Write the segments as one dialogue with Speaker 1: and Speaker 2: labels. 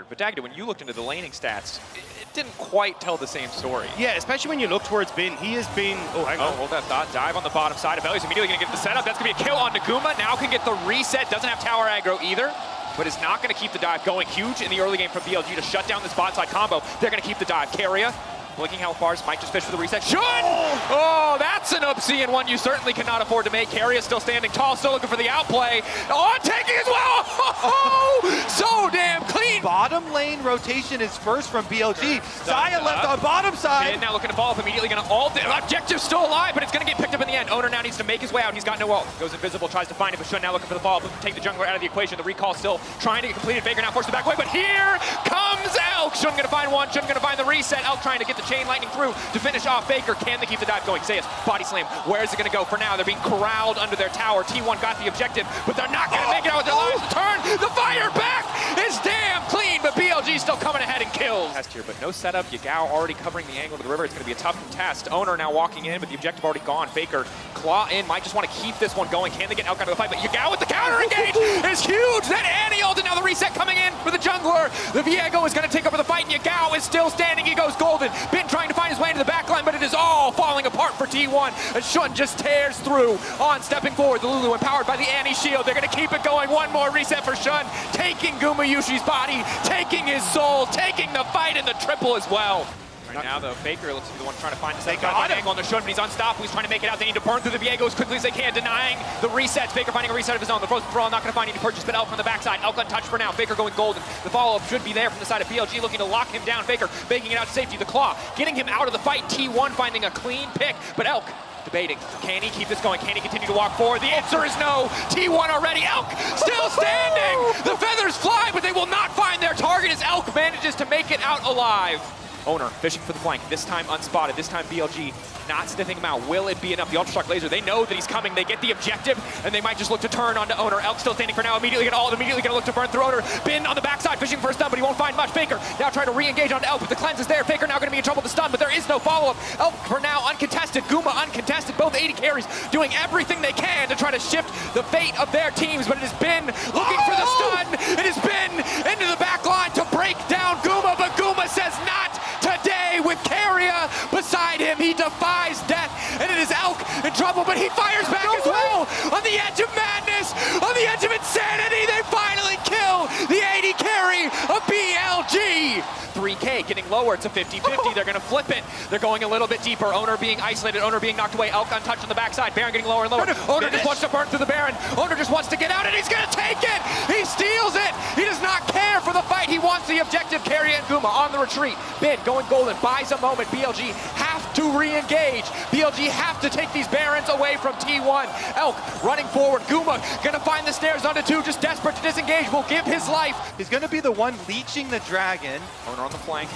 Speaker 1: here. But Dagda, when you looked into the laning stats, it didn't quite tell the same story.
Speaker 2: Yeah, especially when you look towards Bin. He has been... Oh, hang on.
Speaker 1: Hold that thought. Dive on the bottom side. He's immediately going to get the setup. That's going to be a kill on Naguma. Now can get the reset. Doesn't have tower aggro either, but is not going to keep the dive going. Huge in the early game from BLG to shut down this bot side combo. They're going to keep the dive. Keria blinking health bars, might just fish for the reset. Should! Oh, that's an obscene one you certainly cannot afford to make. Keria still standing tall, still looking for the outplay. Oh, taking as well! Oh, so damn clean!
Speaker 2: Bottom lane rotation is first from BLG. Zaya left on bottom side.
Speaker 1: Bin now looking to follow up, immediately going to ult. Objective's still alive, but it's going to get picked up in the end. Owner now needs to make his way out. He's got no ult. Goes invisible, tries to find it, but Shun now looking for the follow-up. Take the jungler out of the equation. The recall still trying to get completed. Faker now forced the back way, but here comes Elk. Shun going to find one. Shun going to find the reset. Elk trying to get the chain lightning through to finish off Faker. Can they keep the dive going? Zeus, body slam. Where is it going to go for now? They're being corralled under their tower. T1 got the objective, but they're not going to make it out with their lives. Turn the fire back is damn clean, but BLG still coming ahead and kills. Test here, but no setup. Yagao already covering the angle to the river. It's going to be a tough contest. Owner now walking in, but the objective already gone. Faker claw in, might just want to keep this one going. Can they get Elk out of the fight? But Yagao with the counter engage is huge. That Annie ult, and now the reset coming in for the jungler. The Viego is going to take over the fight, and Yagao is still standing. He goes golden. Bin trying to find his way into the backline, but it is all falling apart for T1 as Shun just tears through on stepping forward. The Lulu empowered by the Annie shield. They're going to keep it going. One more reset for Shun, taking Gumayushi's body, taking his soul, taking the fight in the triple as well. Right now, though, Faker looks to be the one trying to find the second angle on the Shun, but he's unstoppable. He's trying to make it out. They need to burn through the Viego as quickly as they can, denying the resets. Faker finding a reset of his own. The Frozen Brawl not going to find any purchase, but Elk on the backside. Elk untouched for now. Faker going golden. The follow-up should be there from the side of BLG, looking to lock him down. Faker making it out to safety. The Claw getting him out of the fight. T1 finding a clean pick, but Elk debating. Can he keep this going? Can he continue to walk forward? The answer is no. T1 already. Elk still standing. The feathers fly, but they will not find their target as Elk manages to make it out alive. Owner fishing for the flank, this time unspotted, this time BLG not sniffing him out. Will it be enough? The Ultra Shock Laser, they know that he's coming, they get the objective, and they might just look to turn onto Owner. Elk still standing for now, immediately gonna ult, immediately gonna look to burn through Owner. Bin on the backside, fishing for a stun, but he won't find much. Faker now trying to re-engage onto Elk, but the cleanse is there. Faker now gonna be in trouble with the stun, but there is no follow-up. Elk for now uncontested, Guma uncontested, both 80 carries doing everything they can to try to shift the fate of their teams, but it has been looking for the stun. It has been into the back line to break down Guma, but Guma says not today with Keria beside him. He defies death, and it is Elk in trouble, but he fires back as well. On the edge of madness, on the edge of insanity, they finally kill the 80 carry of BLG. 3K getting lower to 50-50. They're going to flip it. They're going a little bit deeper. Owner being isolated. Owner being knocked away. Elk untouched on the backside. Baron getting lower and lower. Owner just wants to burn through the Baron. Owner just wants to get out, and he's going to take it. He steals it. He does not care for the fight. He wants the objective. Keria and Guma on the retreat. Bin going golden. Buys a moment. BLG have to re-engage. BLG have to take these Barons away from T1. Elk running forward. Guma going to find the stairs onto 2. Just desperate to disengage. Will give his life.
Speaker 2: He's going to be the one leeching the dragon.
Speaker 1: Owner on the flank,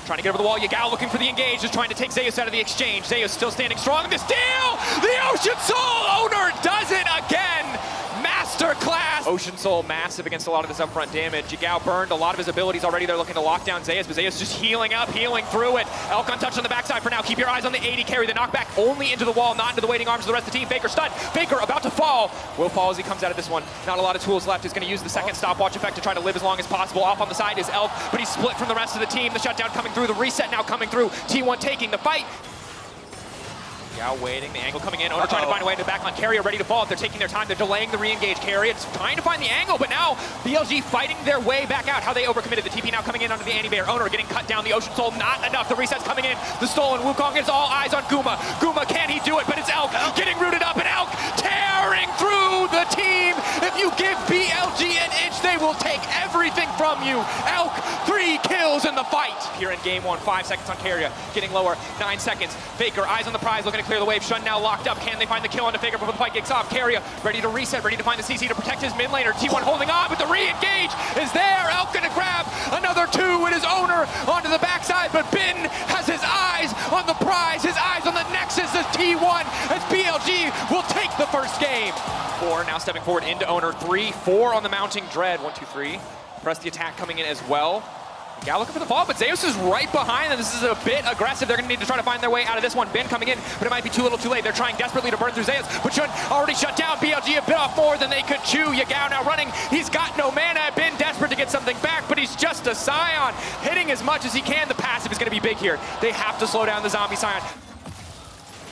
Speaker 1: trying to get over the wall. Yagao looking for the engage, just trying to take Zeus out of the exchange. Zeus still standing strong. The steal! The Ocean Soul! Owner does it again! Masterclass! Ocean Soul massive against a lot of this upfront damage. Yagao burned a lot of his abilities already. They're looking to lock down Zeus, but Zeus just healing up, healing through it. Elk untouched on the backside for now. Keep your eyes on the 80 carry. The knockback only into the wall, not into the waiting arms of the rest of the team. Faker stunned. Faker about to fall. Will fall as he comes out of this one. Not a lot of tools left. He's going to use the second stopwatch effect to try to live as long as possible. Off on the side is Elk, but he's split from the rest of the team. The shutdown coming through. The reset now coming through. T1 taking the fight. Yao waiting, the angle coming in. Owner trying to find a way into the backline. Keria ready to fall. They're taking their time. They're delaying the re-engage. Keria just trying to find the angle, but now BLG fighting their way back out. How they overcommitted. The TP now coming in under the anti-bear. Owner getting cut down. The Ocean Soul not enough. The reset's coming in. The stolen Wukong is all eyes on Guma. Guma, can he do it? But it's Elk getting rooted up, and Elk tearing through the team. If you give BLG an inch, they will take everything from you. Elk, 3 kills in the fight. Here in game 1, 5 seconds on Keria. Getting lower, 9 seconds. Faker, eyes on the prize, looking to clear the wave. Shun now locked up. Can they find the kill onto Faker before the fight kicks off? Keria ready to reset, ready to find the CC to protect his mid laner. T1 holding on, but the re-engage is there. Elk gonna grab another 2 with his Owner onto the backside, but Bin has his eyes on the prize, his eyes on the nexus as T1, as BLG will take the first game. 4 now stepping forward into Owner. 3, 4 on the mounting Dread. 1, 2, 3. Press the attack coming in as well. Gal looking for the fall, but Zeus is right behind them. This is a bit aggressive. They're going to need to try to find their way out of this one. Bin coming in, but it might be too little too late. They're trying desperately to burn through Zeus, but Shun already shut down. BLG a bit off more than they could chew. Yagao now running. He's got no mana. Bin desperate to get get something back, but he's just a Scion. Hitting as much as he can, the passive is going to be big here. They have to slow down the zombie Scion.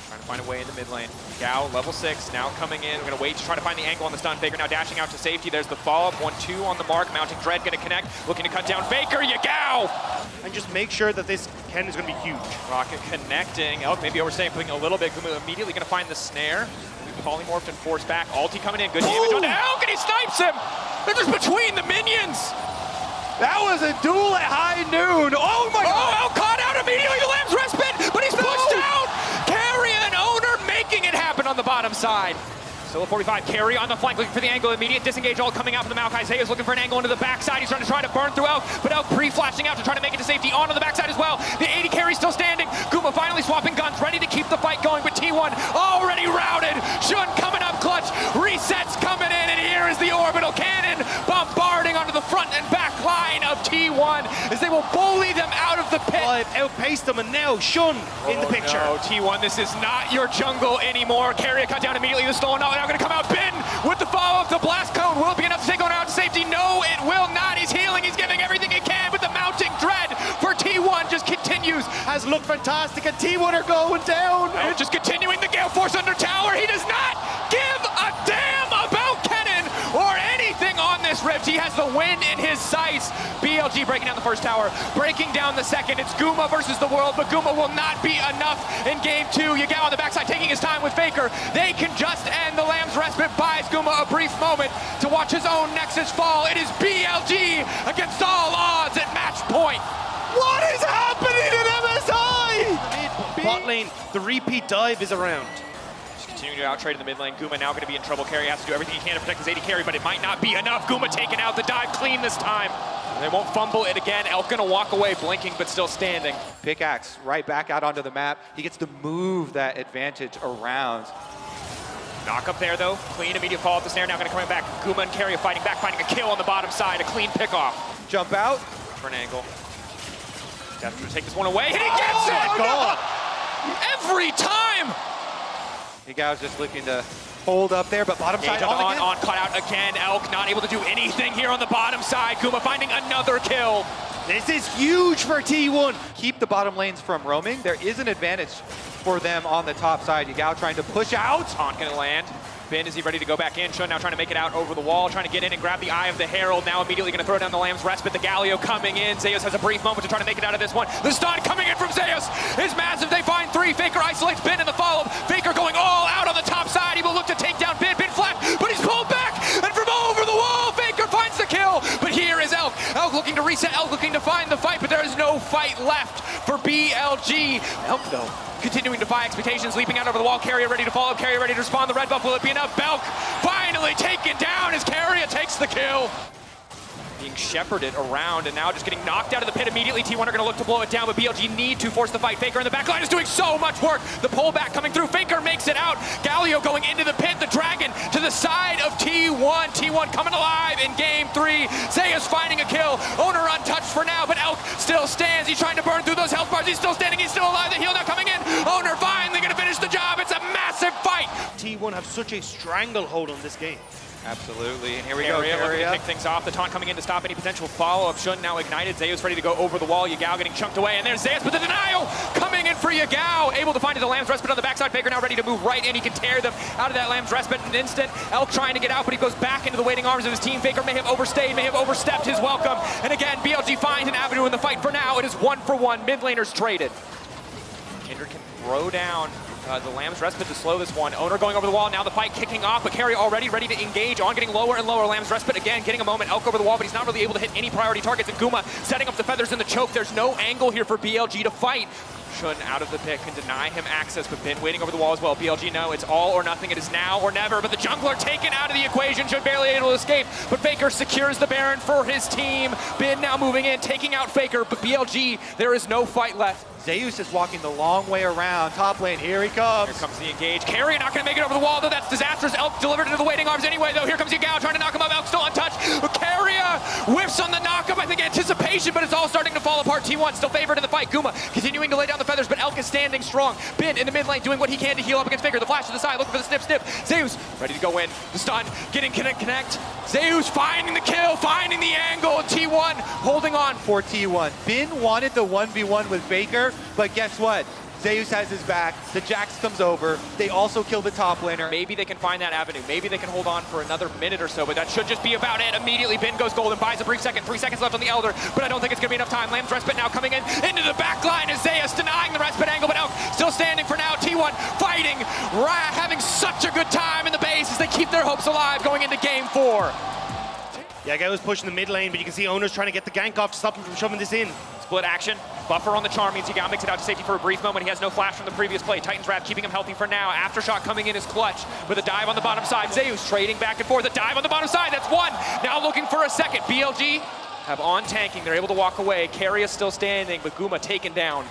Speaker 1: Trying to find a way in the mid lane. Gao, level 6, now coming in. We're going to wait to try to find the angle on the stun. Faker now dashing out to safety. There's the follow-up, 1-2 on the mark. Mounting Dread going to connect, looking to cut down Faker. Yagao!
Speaker 3: And just make sure that this Ken is going to be huge.
Speaker 1: Rocket connecting. Elk maybe overstaying, putting a little bit. Guma immediately going to find the snare. Polymorphed and forced back. Ulti coming in. Good damage on Elk, and he snipes him! They're just between the minions!
Speaker 2: That was a duel at high noon. Oh my God!
Speaker 1: Oh, Elk caught out immediately. The Lamb's respite, but he's pushed out! Carry and Owner making it happen on the bottom side. Still a 45, Carry on the flank, looking for the angle. Immediate disengage all coming out from the Maokai. Zayas looking for an angle into the backside. He's trying to burn through Elk, but Elk pre-flashing out to try to make it to safety onto the backside as well. The 80 Carry still standing. Guma finally swapping guns, ready to keep the fight going, but T1 already routed. Shun coming up clutch, resets coming in, and here is the orbital cannon bombarding onto the front and back line of T1 as they will bully them out of the pit.
Speaker 3: Well, outpaced them, and now Shun in the picture.
Speaker 1: No, T1, this is not your jungle anymore. Carry a cut down immediately. The stolen now going to come out. Ben with the follow-up. The blast cone will it be enough to take Owner out to safety. No, it will not. He's healing. He's giving everything he can, but the mounting dread for T1 just continues.
Speaker 3: Has looked fantastic, and T1 are going down.
Speaker 1: And just continuing the Gale Force under tower. He does not give a damn about Kennen or anything on this rift. He has the win in his sights. BLG breaking down the first tower, breaking down the second. It's Guma versus the world, but Guma will not be enough in game 2. Yagao on the backside taking his time with Faker. They can just end. The Lamb's respite buys Guma a brief moment to watch his own Nexus fall. It is BLG against all odds at match point.
Speaker 2: What is happening in MSI?
Speaker 3: Bot lane, the repeat dive is around.
Speaker 1: Continuing to outtrade in the mid lane. Guma now going to be in trouble. Carry has to do everything he can to protect his 80 Carry, but it might not be enough. Guma taking out the dive clean this time. They won't fumble it again. Elk going to walk away, blinking, but still standing.
Speaker 2: Pickaxe right back out onto the map. He gets to move that advantage around.
Speaker 1: Knock up there, though. Clean, immediate fall at the snare. Now going to come back. Guma and Carry fighting back, finding a kill on the bottom side. A clean pickoff.
Speaker 2: Jump out.
Speaker 1: For an angle. Death to take this one away, and he gets it!
Speaker 2: God.
Speaker 1: Every time!
Speaker 2: Gao's just looking to hold up there, but bottom side
Speaker 1: on cut out again. Elk not able to do anything here on the bottom side. Guma finding another kill.
Speaker 3: This is huge for T1.
Speaker 2: Keep the bottom lanes from roaming. There is an advantage for them on the top side. Yagao trying to push out.
Speaker 1: Taunt gonna land. Ben, is he ready to go back in? Shun now trying to make it out over the wall, trying to get in and grab the Eye of the Herald. Now immediately going to throw down the Lamb's Respite. The Galio coming in. Zeus has a brief moment to try to make it out of this one. The stun coming in from Zeus is massive. They find 3. Faker isolates Ben in the follow-up. Faker going all out on the top side. He will look to take down Ben. Ben flat, but he's pulled back. And from over the wall, Faker finds the kill. But here is Elk. Elk looking to reset. Elk looking to find the fight, but there is no fight left for BLG. Elk, though, continuing to defy expectations, leaping out over the wall. Carrier ready to follow, Carrier ready to respond. The red buff, will it be enough? Belk finally taken down as Carrier takes the kill. Being shepherded around and now just getting knocked out of the pit immediately. T1 are going to look to blow it down, but BLG need to force the fight. Faker in the back line is doing so much work. The pullback coming through. Faker makes it out. Galio going into the pit. The Dragon to the side of T1. T1 coming alive in game 3. Zeus finding a kill. Owner untouched for now, but Elk still stands. He's trying to burn through those health bars. He's still standing. He's still alive. The heal now coming in. Owner finally going to finish the job. It's a massive fight.
Speaker 3: T1 have such a stranglehold on this game.
Speaker 2: Absolutely, and here we go.
Speaker 1: Looking to kick things off. The taunt coming in to stop any potential follow-up. Shun now ignited. Zeus ready to go over the wall. Yagao getting chunked away, and there's Zeus, but the denial coming in for Yagao. Able to find the Lamb's Respite on the backside. Faker now ready to move right in. He can tear them out of that Lamb's Respite in an instant. Elk trying to get out, but he goes back into the waiting arms of his team. Faker may have overstayed, may have overstepped his welcome. And again, BLG finds an avenue in the fight. For now, it is 1-for-1. Mid laners traded. Kindred can throw down the Lamb's Respite to slow this one. Owner going over the wall, now the fight kicking off, but Carry already ready to engage on, getting lower and lower. Lamb's Respite again, getting a moment. Elk over the wall, but he's not really able to hit any priority targets. And Guma setting up the feathers in the choke. There's no angle here for BLG to fight. Shun out of the pit can deny him access, but Ben waiting over the wall as well. BLG know it's all or nothing. It is now or never, but the jungler taken out of the equation. Shun barely able to escape, but Faker secures the Baron for his team. Ben now moving in, taking out Faker, but BLG, there is no fight left.
Speaker 2: Zeus is walking the long way around. Top lane, here he comes.
Speaker 1: Here comes the engage. Carry not going to make it over the wall, though. That's disastrous. Elk delivered into the waiting arms anyway, though. Here comes Yagao trying to knock him up. Elk still untouched. Carrier whiffs on the knockup. I think anticipation domination, but it's all starting to fall apart. T1 still favored in the fight. Guma continuing to lay down the feathers, but Elk is standing strong. Bin in the mid lane doing what he can to heal up against Faker. The flash to the side, looking for the snip. Zeus ready to go in. The stun, getting connect. Zeus finding the kill, finding the angle. T1 holding on.
Speaker 2: For T1. Bin wanted the 1v1 with Faker, but guess what? Zeus has his back, the Jax comes over, they also kill the top laner.
Speaker 1: Maybe they can find that avenue. Maybe they can hold on for another minute or so, but that should just be about it. Immediately, Bin goes golden, buys a brief second, 3 seconds left on the Elder, but I don't think it's gonna be enough time. Lamb's respite now coming in, into the back line as Zeus denying the respite angle, but Elk still standing for now. T1 fighting, having such a good time in the base as they keep their hopes alive going into game 4.
Speaker 3: Yeah, guy was pushing the mid lane, but you can see Owner's trying to get the gank off to stop him from shoving this in.
Speaker 1: Split action, buffer on the charm means Yagao makes it out to safety for a brief moment. He has no flash from the previous play. Titan's Wrath keeping him healthy for now. Aftershock coming in is clutch with a dive on the bottom side. Zeus trading back and forth, a dive on the bottom side, that's one. Now looking for a second. BLG have on tanking, they're able to walk away. Keria still standing, but Guma taken down.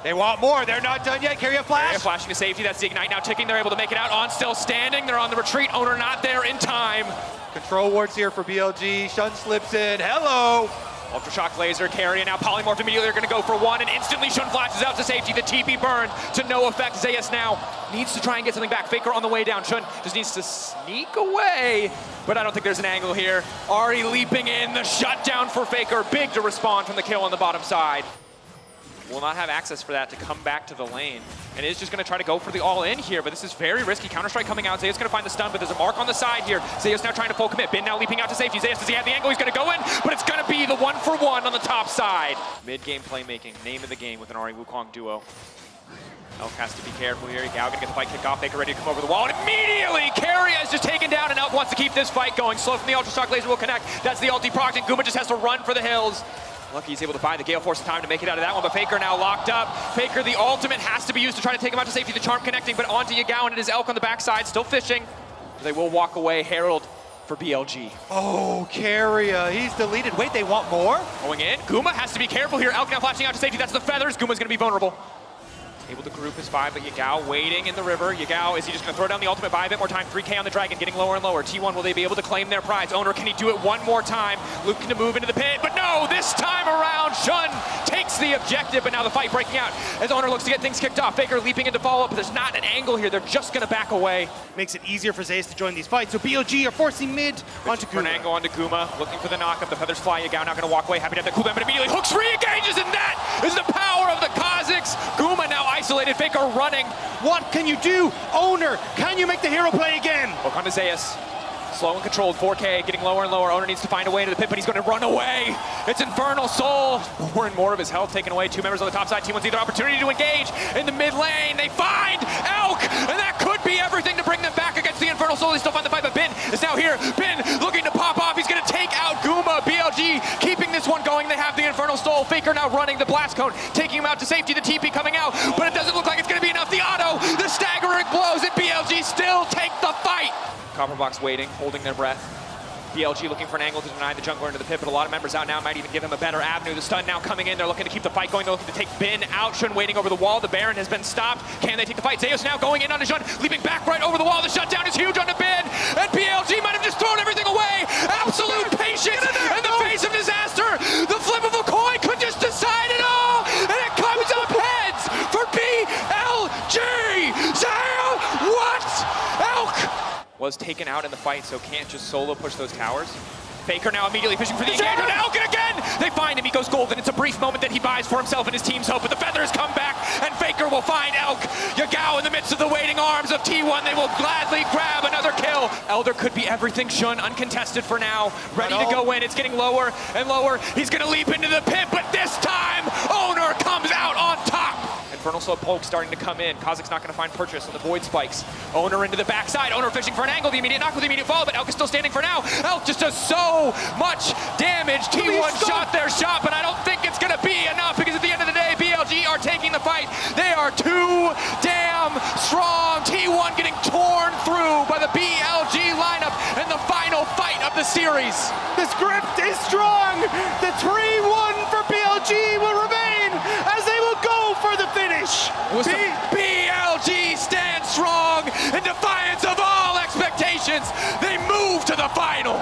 Speaker 2: They want more, they're not done yet. Keria flash.
Speaker 1: Keria flashing to safety, that's the ignite now ticking. They're able to make it out. On still standing, they're on the retreat. Owner not there in time.
Speaker 2: Control wards here for BLG. Shun slips in. Hello.
Speaker 1: Ultra Shock Laser, Keria now polymorphed immediately. They're going to go for one, and instantly Shun flashes out to safety. The TP burned to no effect. Zeus now needs to try and get something back. Faker on the way down. Shun just needs to sneak away, but I don't think there's an angle here. Ari leaping in, the shutdown for Faker. Big to respond from the kill on the bottom side. Will not have access for that to come back to the lane. And is just going to try to go for the all-in here, but this is very risky. Counter-strike coming out. Zeus going to find the stun, but there's a mark on the side here. Zeus now trying to full commit. Bin now leaping out to safety. Zeus, does he have the angle? He's going to go in, but it's going to be the 1-for-1 on the top side. Mid-game playmaking, name of the game with an Ari Wukong duo. Elk has to be careful here. Yagao going to get the fight kicked off. Faker ready to come over the wall, and immediately Keria is just taken down, and Elk wants to keep this fight going. Slow from the Ultra Shock Laser will connect. That's the ulti proc, and Guma just has to run for the hills. Lucky he's able to buy the Gale Force time to make it out of that one, but Faker now locked up. Faker, the ultimate has to be used to try to take him out to safety. The charm connecting, but onto Yagao, and it is Elk on the backside, still fishing. They will walk away. Herald for BLG.
Speaker 2: Oh, Keria, he's deleted. Wait, they want more?
Speaker 1: Going in, Guma has to be careful here. Elk now flashing out to safety, that's the feathers. Guma's gonna be vulnerable. Able to group his 5, but Yagao waiting in the river. Yagao, is he just going to throw down the ultimate, buy a bit more time? 3K on the Dragon, getting lower and lower. T1, will they be able to claim their prize? Owner, can he do it one more time? Looking to move into the pit, but no, this time around, Shun takes the objective, but now the fight breaking out as Owner looks to get things kicked off. Faker leaping into follow-up, but there's not an angle here. They're just going to back away.
Speaker 3: Makes it easier for Zeus to join these fights, so BLG are forcing mid onto Guma.
Speaker 1: Fernango onto Guma, looking for the knockup. The feathers fly. Yagao now going to walk away, happy to have the cooldown, but immediately hooks re-engages, and that is the power of the Kazakhs. Guma now isolated. Faker running.
Speaker 3: What can you do? Owner, can you make the hero play again?
Speaker 1: Hook onto Zeus. Slow and controlled, 4K, getting lower and lower. Owner needs to find a way into the pit, but he's going to run away. It's Infernal Soul. More and more of his health taken away. 2 members on the top side. T1 sees their opportunity to engage in the mid lane. They find Elk, and that could be everything to bring them back against the Infernal Soul. They still find the fight, but Bin is now here. Bin looking to pop off. He's going to take out Guma. BLG keeping this one going. They have the Infernal Soul. Faker now running the blast cone, taking him out to safety. The TP coming out, but it doesn't look like it's going to be enough. The auto, the staggering blows, and BLG still take the fight. Copperbox waiting, holding their breath. BLG looking for an angle to deny the jungler into the pit, but a lot of members out now might even give him a better avenue. The stun now coming in. They're looking to keep the fight going. They're looking to take Bin out. Shun waiting over the wall. The Baron has been stopped. Can they take the fight? Zeus now going in onto Shun, leaping back right over the wall. The shutdown is huge onto Bin, and BLG might have just thrown everything away. Absolute patience in the face of disaster. The flip of a coin could just decide it all, and it comes up heads for BLG. Sam, what? Elk was taken out in the fight, so can't just solo push those towers. Faker now immediately fishing for the engagement. Elk, and again, they find him. He goes golden. It's a brief moment that he buys for himself and his team's hope, but the feathers come back, and Faker will find Elk. Yagao in the midst of the waiting arms of T1. They will gladly grab another kill. Elder could be everything. Shun uncontested for now, ready to go in. It's getting lower and lower. He's going to leap into the pit, but this time, Owner comes out on top. Infernal Soul poke starting to come in. Kazakh's not going to find purchase on the Void Spikes. Owner into the backside. Owner fishing for an angle. The immediate knock with the immediate follow, but Elk is still standing for now. Elk just does so much damage. T1 shot their shot, but I don't think it's going to be enough because at the end of the day, BLG are taking the fight. They are too damn strong. T1 getting torn through by the BLG lineup in the final fight of the series.
Speaker 3: The script is strong. The 3-1 for BLG will remain as they will go for the finish.
Speaker 1: BLG stands strong in defiance of all expectations. They move to the final.